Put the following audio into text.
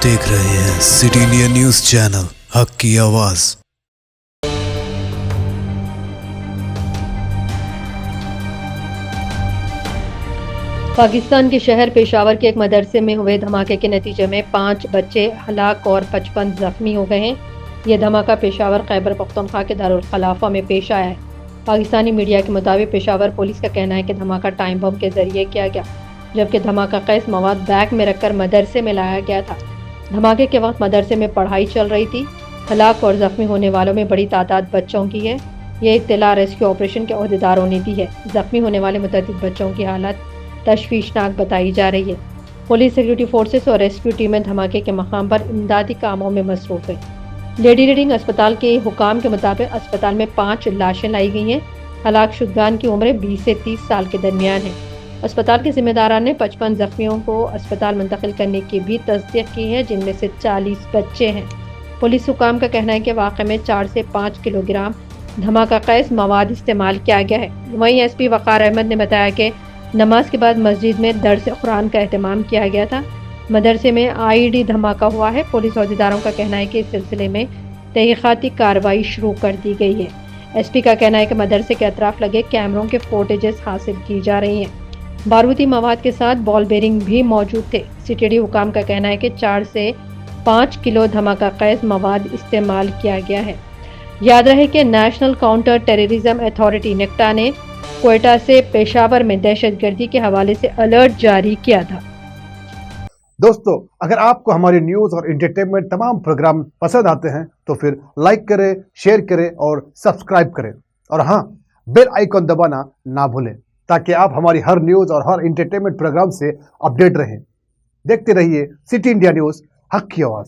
देख रहे हैं सिटी इंडिया न्यूज चैनल हक की आवाज। पाकिस्तान के शहर पेशावर के एक मदरसे में हुए धमाके के नतीजे में 5 बच्चे हलाक और 55 जख्मी हो गए हैं। यह धमाका पेशावर खैबर पख्तूनख्वा के दारुल खलाफा में पेश आया है। पाकिस्तानी मीडिया के मुताबिक पेशावर पुलिस का कहना है कि धमाका टाइम बम के जरिए किया गया, जबकि धमाका कैस मवाद बैग में रखकर मदरसे में लाया गया था। धमाके के वक्त मदरसे में पढ़ाई चल रही थी। हलाक और जख्मी होने वालों में बड़ी तादाद बच्चों की है। ये इत्तला रेस्क्यू ऑपरेशन के अहदेदारों ने दी है। जख्मी होने वाले मुतअद्दिद बच्चों की हालत तशवीशनाक बताई जा रही है। पुलिस, सिक्योरिटी फोर्सेस और रेस्क्यू टीमें धमाके के मकाम पर इमदादी कामों में मसरूफ है। लेडी रीडिंग अस्पताल के हुकाम के मुताबिक अस्पताल में 5 लाशें लाई गई हैं। हलाक शुदगान की उम्र 20 से 30 साल के दरमियान है। अस्पताल के जिम्मेदारान ने 55 जख्मियों को अस्पताल मुंतकिल करने की भी तस्दीक की है, जिनमें से 40 बच्चे हैं। पुलिस हुकाम का कहना है कि वाक़े में 4 से 5 किलोग्राम धमाका कैस मवाद इस्तेमाल किया गया है। वहीं एसपी वक़ार अहमद ने बताया कि नमाज के बाद मस्जिद में दर्स कुरान का एहतमाम किया गया था। मदरसे में आईडी धमाका हुआ है। पुलिस अहदेदारों का कहना है कि इस सिलसिले में तहक़ीक़ाती कार्रवाई शुरू कर दी गई है। एसपी का कहना है कि मदरसे के अतराफ लगे कैमरों के फुटेजेस हासिल की जा रही हैं। बारूदी मवाद के साथ बॉल बेरिंग भी मौजूद थे। सिटीडी हुकाम का कहना है कि 4 से 5 किलो धमाका कैस मवाद इस्तेमाल किया गया है। याद रहे कि national counter terrorism authority NACTA ने क्वेटा से पेशावर में दहशतगर्दी के हवाले से अलर्ट जारी किया था। दोस्तों, अगर आपको हमारी न्यूज़ और एंटरटेनमेंट तमाम प्रोग्राम पसंद आते हैं तो फिर लाइक करें, शेयर करें और सब्सक्राइब करें। और हाँ, बेल आइकन दबाना ना भूलें ताकि आप हमारी हर न्यूज़ और हर एंटरटेनमेंट प्रोग्राम से अपडेट रहें। देखते रहिए सिटी इंडिया न्यूज़, हक की आवाज़।